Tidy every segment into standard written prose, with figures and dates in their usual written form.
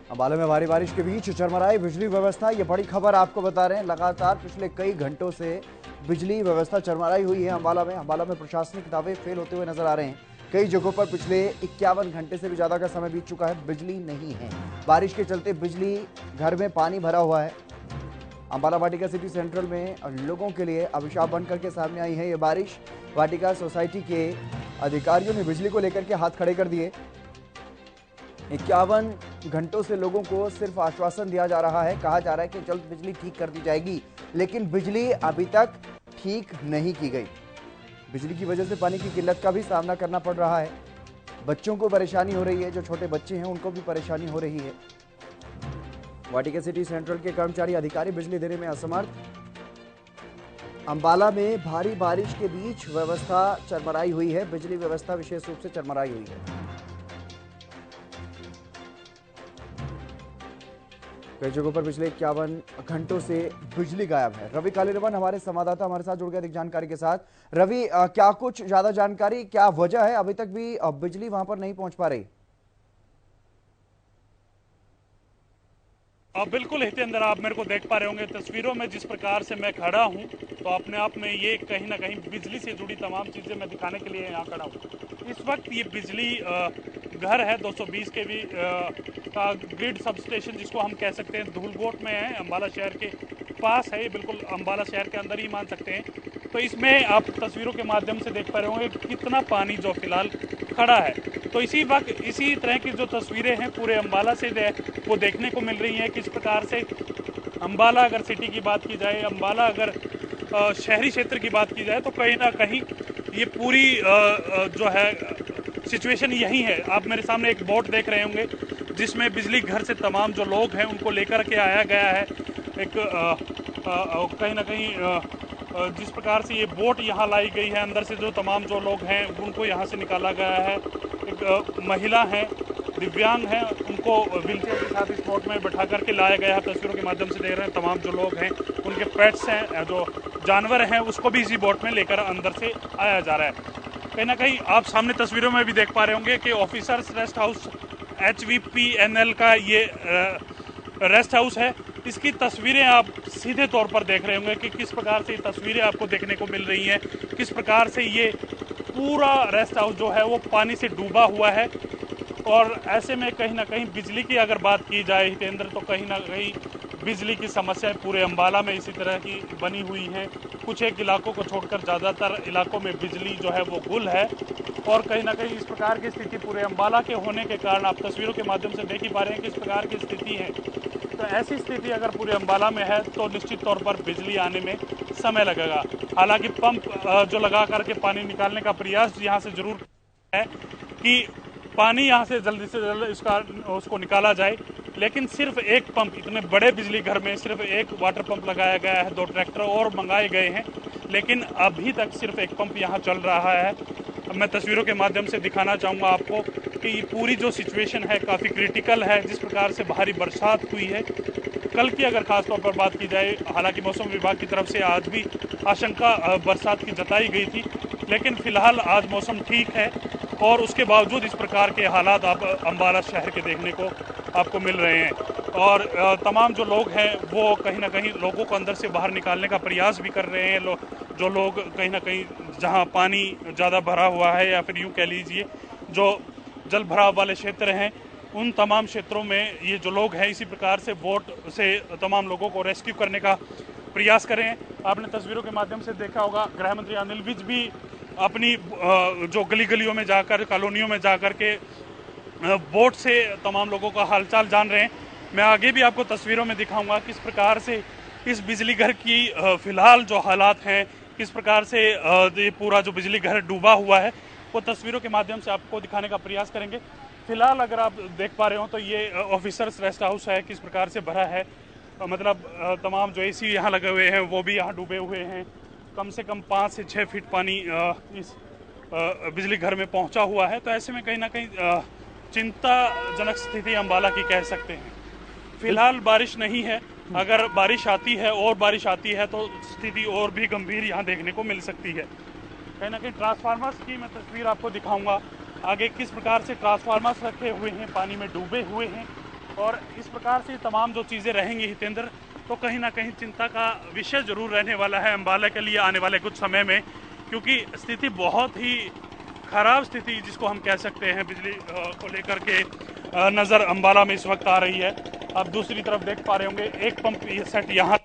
अंबाला में भारी बारिश के बीच चरमराई बिजली व्यवस्था। ये बड़ी खबर आपको बता रहे हैं। लगातार पिछले कई घंटों से बिजली व्यवस्था चरमराई हुई है अंबाला में प्रशासनिक दावे फेल होते हुए नजर आ रहे हैं। कई जगहों पर पिछले 51 घंटे से भी ज्यादा का समय बीत चुका है, बिजली नहीं है। बारिश के चलते बिजली घर में पानी भरा हुआ है। अंबाला वाटिका सिटी सेंट्रल में लोगों के लिए अभिशाप बनकर के सामने आई है ये बारिश। वाटिका सोसाइटी के अधिकारियों ने बिजली को लेकर के हाथ खड़े कर दिए। 51 घंटों से लोगों को सिर्फ आश्वासन दिया जा रहा है, कहा जा रहा है कि जल्द बिजली ठीक कर दी जाएगी, लेकिन बिजली अभी तक ठीक नहीं की गई। बिजली की वजह से पानी की किल्लत का भी सामना करना पड़ रहा है। बच्चों को परेशानी हो रही है, जो छोटे बच्चे हैं उनको भी परेशानी हो रही है। वाटिका सिटी सेंट्रल के कर्मचारी अधिकारी बिजली देने में असमर्थ। अंबाला में भारी बारिश के बीच व्यवस्था चरमराई हुई है, बिजली व्यवस्था विशेष रूप से चरमराई हुई है। कई जगहों पर पिछले 51 घंटों से बिजली गायब है। रवि कालीरवन हमारे संवाददाता हमारे साथ जुड़ गए अधिक जानकारी के साथ। रवि, क्या कुछ ज्यादा जानकारी, क्या वजह है अभी तक भी बिजली वहां पर नहीं पहुंच पा रही? बिल्कुल हितेंद्र, आप मेरे को देख पा रहे होंगे तस्वीरों में जिस प्रकार से मैं खड़ा हूं, तो अपने आप में ये कहीं ना कहीं बिजली से जुड़ी तमाम चीज़ें मैं दिखाने के लिए यहाँ खड़ा हूं। इस वक्त ये बिजली घर है 220 के भी का ग्रिड सब स्टेशन जिसको हम कह सकते हैं, धूलकोट में है, अंबाला शहर के पास है। ये बिल्कुल अंबाला शहर के अंदर ही मान सकते हैं। तो इसमें आप तस्वीरों के माध्यम से देख पा रहे होंगे कितना पानी जो फिलहाल खड़ा है। तो इसी वक्त इसी तरह की जो तस्वीरें हैं पूरे अंबाला से वो देखने को मिल रही हैं। किस प्रकार से अंबाला अगर सिटी की बात की जाए, अंबाला अगर शहरी क्षेत्र की बात की जाए, तो कहीं ना कहीं ये पूरी जो है सिचुएशन यही है। आप मेरे सामने एक बोट देख रहे होंगे जिसमें बिजली घर से तमाम जो लोग हैं उनको लेकर के आया गया है। एक कहीं ना कहीं जिस प्रकार से ये बोट यहाँ लाई गई है, अंदर से जो तमाम जो लोग हैं उनको यहाँ से निकाला गया है। एक महिला हैं, दिव्यांग हैं, उनको व्हीलचेयर के साथ इस बोट में बैठा करके लाया गया है। तस्वीरों के माध्यम से देख रहे हैं तमाम जो लोग हैं उनके पेट्स हैं, जो जानवर हैं, उसको भी इसी बोट में लेकर अंदर से आया जा रहा है। कहीं ना कहीं आप सामने तस्वीरों में भी देख पा रहे होंगे कि ऑफिसर्स रेस्ट हाउस HVPNL का ये रेस्ट हाउस है। इसकी तस्वीरें आप सीधे तौर पर देख रहे होंगे कि किस प्रकार से ये तस्वीरें आपको देखने को मिल रही हैं, किस प्रकार से ये पूरा रेस्ट हाउस जो है वो पानी से डूबा हुआ है। और ऐसे में कहीं ना कहीं बिजली की अगर बात की जाए हितेंद्र, तो कहीं ना कहीं बिजली की समस्याएं पूरे अंबाला में इसी तरह की बनी हुई हैं। कुछ एक इलाकों को छोड़कर ज़्यादातर इलाकों में बिजली जो है वो गुल है। और कहीं ना कहीं इस प्रकार की स्थिति पूरे अंबाला के होने के कारण आप तस्वीरों के माध्यम से देख ही पा रहे हैं किस प्रकार की स्थिति है। तो ऐसी स्थिति अगर पूरे अंबाला में है तो निश्चित तौर पर बिजली आने में समय लगेगा। हालांकि पंप जो लगा करके पानी निकालने का प्रयास यहाँ से जरूर है कि पानी यहाँ से जल्दी उसको निकाला जाए, लेकिन सिर्फ एक पंप, इतने बड़े बिजली घर में सिर्फ एक वाटर पंप लगाया गया है। 2 ट्रैक्टर और मंगाए गए हैं, लेकिन अभी तक सिर्फ एक पंप यहाँ चल रहा है। मैं तस्वीरों के माध्यम से दिखाना चाहूँगा आपको कि ये पूरी जो सिचुएशन है काफ़ी क्रिटिकल है। जिस प्रकार से भारी बरसात हुई है कल की अगर खास तौर पर बात की जाए, हालांकि मौसम विभाग की तरफ से आज भी आशंका बरसात की जताई गई थी, लेकिन फिलहाल आज मौसम ठीक है। और उसके बावजूद इस प्रकार के हालात आप अंबाला शहर के देखने को आपको मिल रहे हैं। और तमाम जो लोग हैं वो कहीं ना कहीं लोगों को अंदर से बाहर निकालने का प्रयास भी कर रहे हैं। जो लोग कहीं ना कहीं जहां पानी ज़्यादा भरा हुआ है, या फिर यूँ कह लीजिए जो जल भराव वाले क्षेत्र हैं, उन तमाम क्षेत्रों में ये जो लोग हैं इसी प्रकार से बोट से तमाम लोगों को रेस्क्यू करने का प्रयास करें। आपने तस्वीरों के माध्यम से देखा होगा गृह मंत्री अनिल विज भी अपनी जो गली गलियों में जाकर, कॉलोनियों में जाकर के बोट से तमाम लोगों का हालचाल जान रहे हैं। मैं आगे भी आपको तस्वीरों में दिखाऊंगा किस प्रकार से इस बिजली घर की फिलहाल जो हालात हैं, किस प्रकार से ये पूरा जो बिजली घर डूबा हुआ है, वो तस्वीरों के माध्यम से आपको दिखाने का प्रयास करेंगे। फिलहाल अगर आप देख पा रहे हो तो ये ऑफिसर्स रेस्ट हाउस है, किस प्रकार से भरा है। मतलब तमाम जो AC यहाँ लगे हुए हैं वो भी यहाँ डूबे हुए हैं। कम से कम 5 से 6 फीट पानी इस बिजली घर में पहुँचा हुआ है। तो ऐसे में कहीं ना कहीं चिंताजनक स्थिति अंबाला की कह सकते हैं। फिलहाल बारिश नहीं है, अगर बारिश आती है और बारिश आती है तो स्थिति और भी गंभीर यहाँ देखने को मिल सकती है। कहीं ना कहीं ट्रांसफार्मर्स की मैं तस्वीर आपको दिखाऊंगा आगे, किस प्रकार से ट्रांसफार्मर्स रखे हुए हैं, पानी में डूबे हुए हैं। और इस प्रकार से तमाम जो चीज़ें रहेंगी हितेंद्र, तो कहीं ना कहीं चिंता का विषय जरूर रहने वाला है अम्बाला के लिए आने वाले कुछ समय में, क्योंकि स्थिति बहुत ही खराब स्थिति जिसको हम कह सकते हैं बिजली को लेकर के नज़र अम्बाला में इस वक्त आ रही है। आप दूसरी तरफ देख पा रहे होंगे एक पंप सेट यहाँ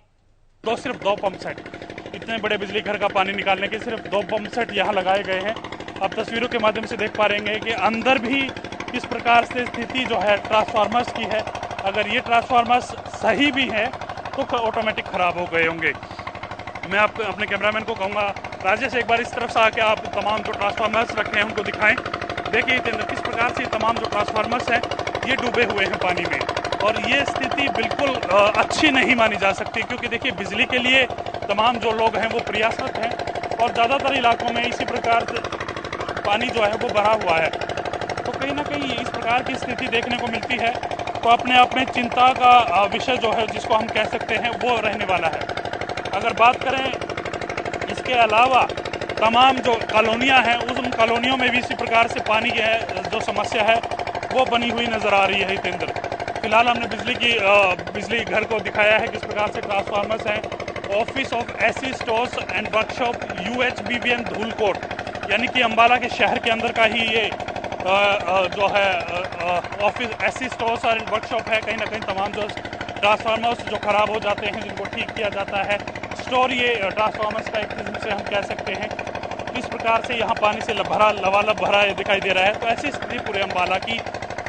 सिर्फ दो पंप सेट, इतने बड़े बिजली घर का पानी निकालने के सिर्फ 2 पंप सेट यहाँ लगाए गए हैं। आप तस्वीरों के माध्यम से देख पा रहे हैं कि अंदर भी किस प्रकार से स्थिति जो है ट्रांसफार्मर्स की है। अगर ये ट्रांसफार्मर्स सही भी हैं तो ऑटोमेटिक ख़राब हो गए होंगे। मैं आपको अपने कैमरामैन को कहूँगा राजेश एक बार इस तरफ से आके आप तमाम जो ट्रांसफार्मर्स रखे हैं उनको दिखाएं। देखिए किस प्रकार से तमाम जो ट्रांसफार्मर्स हैं ये डूबे हुए हैं पानी में, और ये स्थिति बिल्कुल अच्छी नहीं मानी जा सकती, क्योंकि देखिए बिजली के लिए तमाम जो लोग हैं वो प्रयासरत हैं और ज़्यादातर इलाकों में इसी प्रकार से पानी जो है वो भरा हुआ है। तो कहीं ना कहीं इस प्रकार की स्थिति देखने को मिलती है, तो अपने आप में चिंता का विषय जो है जिसको हम कह सकते हैं वो रहने वाला है। अगर बात करें इसके अलावा तमाम जो कॉलोनियाँ हैं उन कॉलोनियों में भी इसी प्रकार से पानी की जो समस्या है वो बनी हुई नज़र आ रही है हितेंद्र। फिलहाल हमने बिजली घर को दिखाया है किस प्रकार से ट्रांसफार्मर्स हैं। Office of AC stores and workshop UHBBN Dhulkot, यानी कि अम्बाला के शहर के अंदर का ही ये जो है ऑफिस एसी स्टोर्स और वर्कशॉप है। कहीं ना कहीं तमाम जो ट्रांसफार्मर्स जो ख़राब हो जाते हैं जिनको ठीक किया जाता है, स्टोर ये ट्रांसफार्मर्स का एक किस्म से हम कह सकते हैं। इस प्रकार से यहाँ पानी से लबालब भरा दिखाई दे रहा है। तो ऐसी स्थिति पूरे अम्बाला की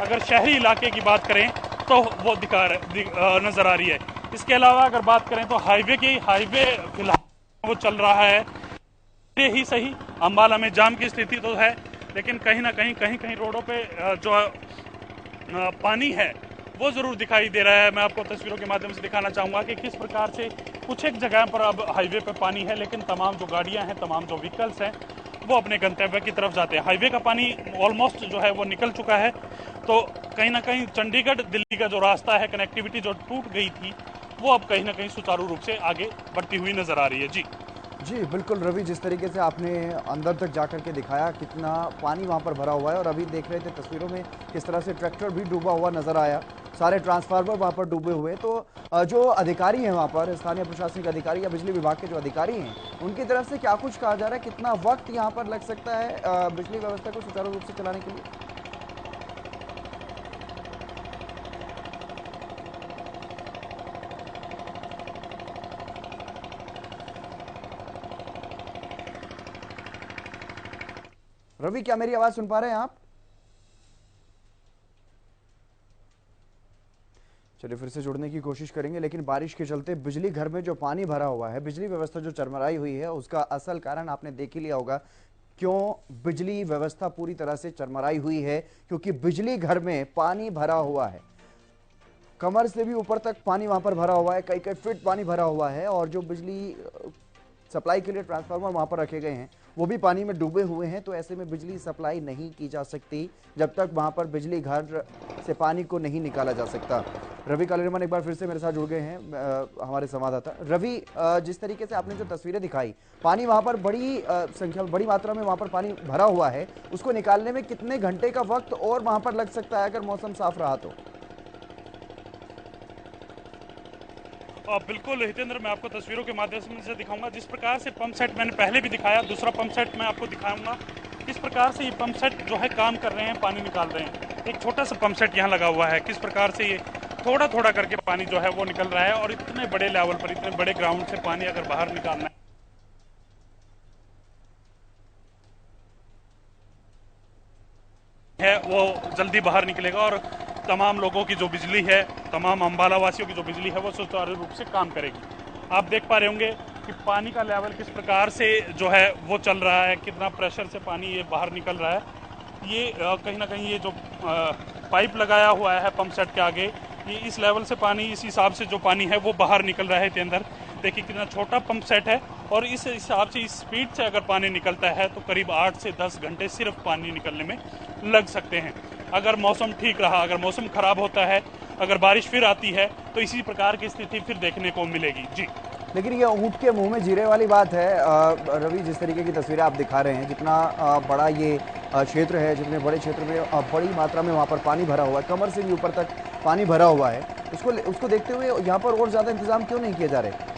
अगर शहरी इलाके की बात करें तो वो नज़र आ रही है। इसके अलावा अगर बात करें तो हाईवे फिलहाल वो चल रहा है, ये ही सही अम्बाला में जाम की स्थिति तो है, लेकिन कहीं ना कहीं रोडों पे जो पानी है वो ज़रूर दिखाई दे रहा है। मैं आपको तस्वीरों के माध्यम से दिखाना चाहूँगा कि किस प्रकार से कुछ एक जगह पर अब हाईवे पे पानी है, लेकिन तमाम जो गाड़ियाँ हैं, तमाम जो व्हीकल्स हैं वो अपने गंतव्य की तरफ जाते हैं। हाईवे का पानी ऑलमोस्ट जो है वो निकल चुका है, तो कहीं ना कहीं चंडीगढ़ दिल्ली का जो रास्ता है, कनेक्टिविटी जो टूट गई थी वो अब कहीं ना कहीं सुचारू रूप से आगे बढ़ती हुई नज़र आ रही है। जी बिल्कुल रवि, जिस तरीके से आपने अंदर तक जाकर के दिखाया कितना पानी वहाँ पर भरा हुआ है, और अभी देख रहे थे तस्वीरों में किस तरह से ट्रैक्टर भी डूबा हुआ नज़र आया, सारे ट्रांसफार्मर वहाँ पर डूबे हुए। तो जो अधिकारी हैं वहाँ पर, स्थानीय प्रशासनिक अधिकारी या बिजली विभाग के जो अधिकारी हैं, उनकी तरफ से क्या कुछ कहा जा रहा है, कितना वक्त यहाँ पर लग सकता है बिजली व्यवस्था को सुचारू रूप से चलाने के लिए? रवि, क्या मेरी आवाज सुन पा रहे हैं आप? चलिए फिर से जुड़ने की कोशिश करेंगे, लेकिन बारिश के चलते बिजली घर में जो पानी भरा हुआ है, बिजली व्यवस्था जो चरमराई हुई है, उसका असल कारण आपने देख ही लिया होगा। क्यों बिजली व्यवस्था पूरी तरह से चरमराई हुई है? क्योंकि बिजली घर में पानी भरा हुआ है, कमर से भी ऊपर तक पानी वहां पर भरा हुआ है, कई कई फीट पानी भरा हुआ है, और जो बिजली सप्लाई के लिए ट्रांसफार्मर वहां पर रखे गए हैं वो भी पानी में डूबे हुए हैं। तो ऐसे में बिजली सप्लाई नहीं की जा सकती जब तक वहां पर बिजली घर से पानी को नहीं निकाला जा सकता। रवि कालेरमन एक बार फिर से मेरे साथ जुड़ गए हैं, हमारे संवाददाता। रवि, जिस तरीके से आपने जो तस्वीरें दिखाई, पानी वहां पर बड़ी मात्रा में वहां पर पानी भरा हुआ है, उसको निकालने में कितने घंटे का वक्त और वहां पर लग सकता है अगर मौसम साफ रहा तो? बिल्कुल हितेंद्र, मैं आपको तस्वीरों के माध्यम से दिखाऊंगा। जिस प्रकार से पंप सेट मैंने पहले भी दिखाया, दूसरा पंप सेट मैं आपको दिखाऊंगा किस प्रकार से ये पंप सेट जो है काम कर रहे हैं, पानी निकाल रहे हैं। एक छोटा सा पंप सेट यहाँ लगा हुआ है, किस प्रकार से ये थोड़ा थोड़ा करके पानी जो है वो निकल रहा है, और इतने बड़े लेवल पर, इतने बड़े ग्राउंड से पानी अगर बाहर निकालना है वो जल्दी बाहर निकलेगा, और तमाम लोगों की जो बिजली है, तमाम अम्बाला वासियों की जो बिजली है वो सुचारू रूप से काम करेगी। आप देख पा रहे होंगे कि पानी का लेवल किस प्रकार से जो है वो चल रहा है, कितना प्रेशर से पानी ये बाहर निकल रहा है। ये कहीं ना कहीं ये जो पाइप लगाया हुआ है पंप सेट के आगे, ये इस लेवल से पानी, इस हिसाब से जो पानी है वो बाहर निकल रहा है इसके अंदर। देखिए कितना छोटा पंप सेट है, और इस हिसाब से, इस स्पीड से अगर पानी निकलता है तो करीब 8 से 10 घंटे सिर्फ पानी निकलने में लग सकते हैं। अगर मौसम ठीक रहा, अगर मौसम खराब होता है, अगर बारिश फिर आती है, तो इसी प्रकार की स्थिति फिर देखने को मिलेगी। जी, लेकिन ये ऊँट के मुंह में जीरे वाली बात है रवि, जिस तरीके की तस्वीरें आप दिखा रहे हैं, जितना बड़ा ये क्षेत्र है, जितने बड़े क्षेत्र में बड़ी मात्रा में वहाँ पर पानी भरा हुआ है, कमर से भी ऊपर तक पानी भरा हुआ है, उसको देखते हुए यहाँ पर और ज़्यादा इंतजाम क्यों नहीं किए जा रहे?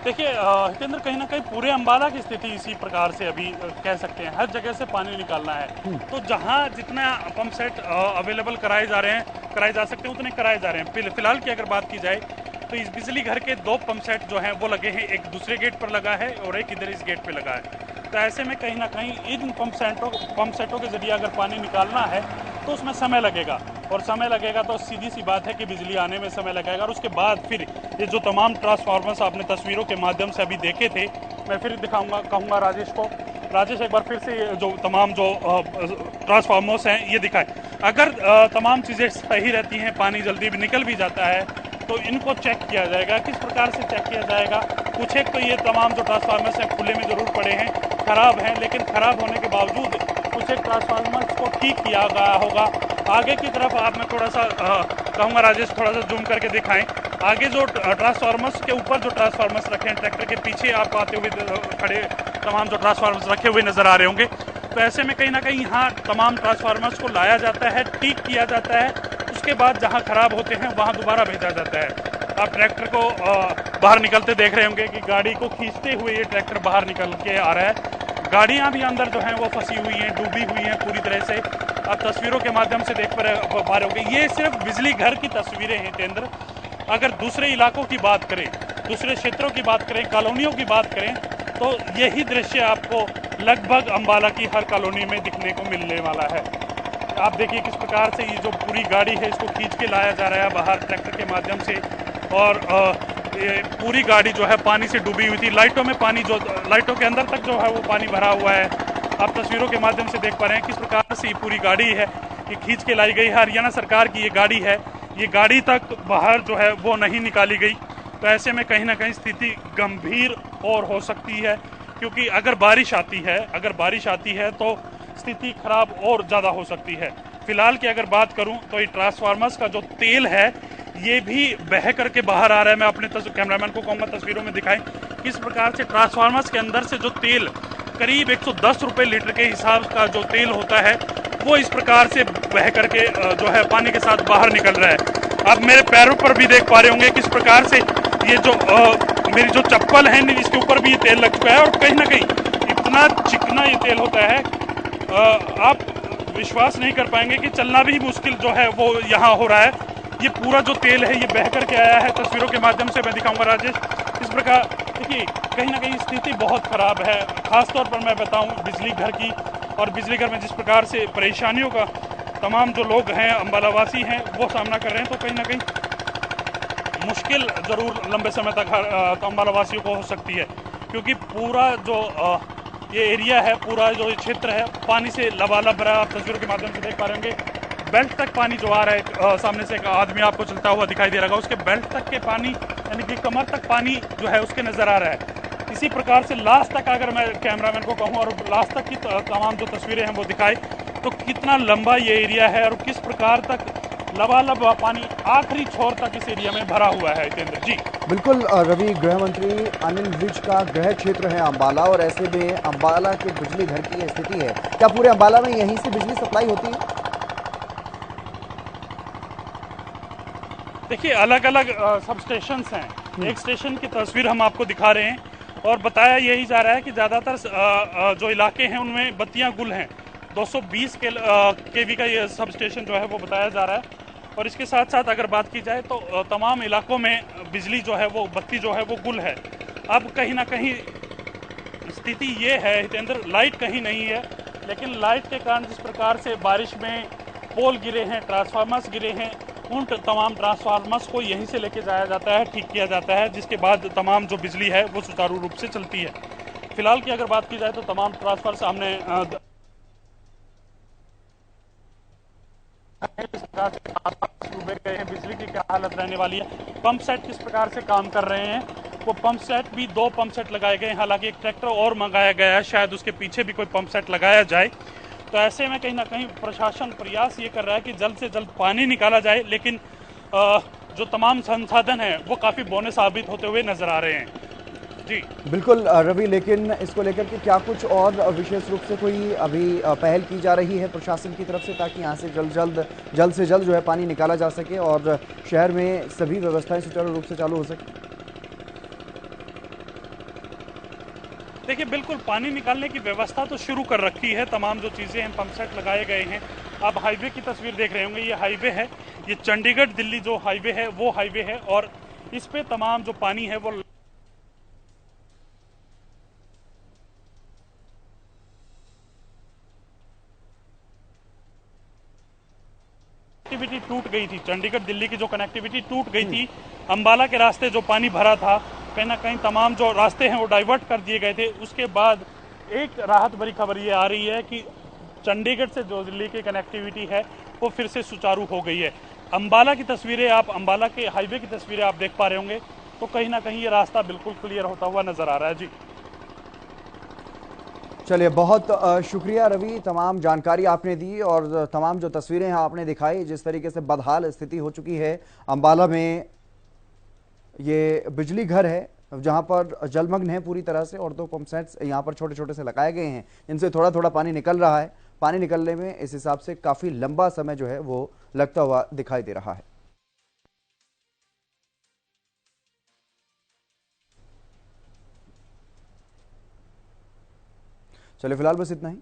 देखिए हितेंद्र, कहीं ना कहीं पूरे अंबाला की स्थिति इसी प्रकार से अभी कह सकते हैं, हर जगह से पानी निकालना है। तो जहां जितना पंप सेट अवेलेबल कराए जा रहे हैं, कराए जा सकते हैं, उतने कराए जा रहे हैं। फिलहाल की अगर बात की जाए तो इस बिजली घर के 2 पंप सेट जो हैं वो लगे हैं, एक दूसरे गेट पर लगा है और एक इधर इस गेट पे लगा है। तो ऐसे में कहीं ना कहीं इन पंप सेटों के जरिए अगर पानी निकालना है तो उसमें समय लगेगा, और समय लगेगा तो सीधी सी बात है कि बिजली आने में समय लगेगा। और उसके बाद फिर ये जो तमाम ट्रांसफार्मर्स आपने तस्वीरों के माध्यम से अभी देखे थे, मैं फिर दिखाऊंगा, कहूँगा राजेश को, राजेश एक बार फिर से जो तमाम जो ट्रांसफार्मर्स हैं ये दिखाए। अगर तमाम चीज़ें सही रहती हैं, पानी जल्दी भी निकल भी जाता है, तो इनको चेक किया जाएगा। किस प्रकार से चेक किया जाएगा? कुछ एक तो ये तमाम जो ट्रांसफार्मर्स हैं खुले में ज़रूर पड़े हैं, ख़राब हैं, लेकिन ख़राब होने के बावजूद कुछ एक ट्रांसफार्मर्स को ठीक किया गया होगा। आगे की तरफ आप, मैं थोड़ा सा कहूँगा राजेश, थोड़ा सा जूम करके दिखाएं। आगे जो ट्रांसफार्मर्स के ऊपर जो ट्रांसफार्मर्स रखे हैं, ट्रैक्टर के पीछे आपको आते हुए खड़े तमाम जो ट्रांसफार्मर्स रखे हुए नज़र आ रहे होंगे। तो ऐसे में कहीं ना कहीं यहाँ तमाम ट्रांसफार्मर्स को लाया जाता है, ठीक किया जाता है, उसके बाद जहाँ ख़राब होते हैं वहाँ दोबारा भेजा जाता है। आप ट्रैक्टर को बाहर निकलते देख रहे होंगे कि गाड़ी को खींचते हुए ये ट्रैक्टर बाहर निकल के आ रहा है। गाड़ियाँ भी अंदर जो हैं वो फंसी हुई हैं, डूबी हुई हैं पूरी तरह से। आप तस्वीरों के माध्यम से देख पा रहे होंगे। ये सिर्फ बिजली घर की तस्वीरें हैं तेंद्र। अगर दूसरे इलाकों की बात करें, दूसरे क्षेत्रों की बात करें, कॉलोनियों की बात करें, तो यही दृश्य आपको लगभग अंबाला की हर कॉलोनी में दिखने को मिलने वाला है। आप देखिए किस प्रकार से ये जो पूरी गाड़ी है इसको खींच के लाया जा रहा है बाहर ट्रैक्टर के माध्यम से, और ये पूरी गाड़ी जो है पानी से डूबी हुई थी। लाइटों में पानी, जो लाइटों के अंदर तक जो है वो पानी भरा हुआ है। आप तस्वीरों के माध्यम से देख पा रहे हैं किस प्रकार से ये पूरी गाड़ी है ये खींच के लाई गई है। हरियाणा सरकार की ये गाड़ी है, ये गाड़ी तक बाहर जो है वो नहीं निकाली गई। तो ऐसे में कहीं ना कहीं स्थिति गंभीर और हो सकती है, क्योंकि अगर बारिश आती है तो स्थिति खराब और ज़्यादा हो सकती है। फिलहाल की अगर बात करूं तो ये ट्रांसफार्मर्स का जो तेल है ये भी बह करके बाहर आ रहा है। मैं अपने कैमरामैन को कहूँगा तस्वीरों में दिखाएं किस प्रकार से ट्रांसफार्मर्स के अंदर से जो तेल करीब 110 रुपये लीटर के हिसाब का जो तेल होता है वो इस प्रकार से बह करके जो है पानी के साथ बाहर निकल रहा है। आप मेरे पैरों पर भी देख पा रहे होंगे किस प्रकार से ये जो मेरी जो चप्पल है इसके ऊपर भी ये तेल लग चुका है, और कहीं ना कहीं इतना चिकना ये तेल होता है आप विश्वास नहीं कर पाएंगे कि चलना भी मुश्किल जो है वो यहाँ हो रहा है। ये पूरा जो तेल है ये बह करके आया है। तस्वीरों के माध्यम से मैं दिखाऊंगा राजेश। इस प्रकार देखिए कहीं ना कहीं स्थिति बहुत ख़राब है, ख़ासतौर पर मैं बताऊं बिजली घर की। और बिजली घर में जिस प्रकार से परेशानियों का तमाम जो लोग हैं अम्बाला वासी हैं वो सामना कर रहे हैं, तो कहीं ना कहीं मुश्किल ज़रूर लंबे समय तक अम्बाला वासियों को हो सकती है, क्योंकि पूरा जो ये एरिया है, पूरा जो क्षेत्र है पानी से लबालब रहा है। आप तस्वीरों के माध्यम से देख पा रहे होंगे बेल्ट तक पानी जो आ रहा है। सामने से एक आदमी आपको चलता हुआ दिखाई दे रहा है, उसके बेल्ट तक के पानी यानी कि कमर तक पानी जो है उसके नज़र आ रहा है। इसी प्रकार से लास्ट तक अगर मैं कैमरामैन को कहूँ और लास्ट तक की तमाम जो तस्वीरें हैं वो दिखाए तो कितना लंबा ये एरिया है और किस प्रकार तक लबालब पानी आखिरी छोर तक इस एरिया में भरा हुआ है। जितेंद्र जी बिल्कुल रवि, गृह मंत्री अनिल विज का गृह क्षेत्र है अम्बाला, और ऐसे में अम्बाला के बिजली घर की स्थिति है। क्या पूरे अम्बाला में यहीं से बिजली सप्लाई होती है? देखिए अलग अलग सब स्टेशंस हैं। एक स्टेशन की तस्वीर हम आपको दिखा रहे हैं और बताया यही जा रहा है कि ज़्यादातर जो इलाके हैं उनमें बत्तियां गुल हैं। 220 केवी का ये सब स्टेशन जो है वो बताया जा रहा है। और इसके साथ साथ अगर बात की जाए तो तमाम इलाकों में बिजली जो है वो बत्ती जो है वो गुल है। अब कहीं ना कहीं स्थिति ये है हितेंद्र, लाइट कहीं नहीं है, लेकिन लाइट के कारण जिस प्रकार से बारिश में पोल गिरे हैं, ट्रांसफार्मर्स गिरे हैं, उन तमाम ट्रांसफार्मर्स को यहीं से लेके जाया जाता है, ठीक किया जाता है, जिसके बाद तमाम जो बिजली है वो सुचारू रूप से चलती है। फिलहाल की अगर बात की जाए तो तमाम ट्रांसफार्मर सामने डूबे गए हैं। बिजली की क्या हालत रहने वाली है, पंप सेट किस प्रकार से काम कर रहे हैं, वो पंप सेट भी 2 पंप सेट लगाए गए हैं। हालांकि एक ट्रैक्टर और मंगाया गया है, शायद उसके पीछे भी कोई पंप सेट लगाया जाए। तो ऐसे में कहीं ना कहीं प्रशासन प्रयास ये कर रहा है कि जल्द से जल्द पानी निकाला जाए, लेकिन जो तमाम संसाधन हैं वो काफ़ी बौने साबित होते हुए नजर आ रहे हैं। जी। बिल्कुल रवि, लेकिन इसको लेकर के क्या कुछ और विशेष रूप से कोई अभी पहल की जा रही है प्रशासन की तरफ से, ताकि यहाँ से जल्द से जल्द जो है पानी निकाला जा सके और शहर में सभी व्यवस्थाएं सुचारू रूप से चालू हो सके? देखिए, बिल्कुल पानी निकालने की व्यवस्था तो शुरू कर रखी है, तमाम जो चीज़ें हैं, पंप सेट लगाए गए हैं। आप हाईवे की तस्वीर देख रहे होंगे, ये हाईवे है, ये चंडीगढ़ दिल्ली जो हाईवे है वो हाईवे है, और इस पे तमाम जो पानी है वो कनेक्टिविटी टूट गई थी। चंडीगढ़ दिल्ली की जो कनेक्टिविटी टूट गई थी, अंबाला के रास्ते जो पानी भरा था, कहीं ना कहीं तमाम जो रास्ते हैं वो डाइवर्ट कर दिए गए थे। उसके बाद एक राहत भरी खबर ये आ रही है कि चंडीगढ़ से जो दिल्ली की कनेक्टिविटी है वो फिर से सुचारू हो गई है। अंबाला की तस्वीरें, आप अंबाला के हाईवे की तस्वीरें आप देख पा रहे होंगे, तो कहीं ना कहीं ये रास्ता बिल्कुल क्लियर होता हुआ नजर आ रहा है। जी चलिए, बहुत शुक्रिया रवि, तमाम जानकारी आपने दी और तमाम जो तस्वीरें हैं आपने दिखाई, जिस तरीके से बदहाल स्थिति हो चुकी है अंबाला में। ये बिजली घर है जहां पर जलमग्न है पूरी तरह से, और दो पंप सेट्स यहाँ पर छोटे छोटे से लगाए गए हैं जिनसे थोड़ा थोड़ा पानी निकल रहा है। पानी निकलने में इस हिसाब से काफी लंबा समय जो है वो लगता हुआ दिखाई दे रहा है। चलिए, फिलहाल बस इतना ही।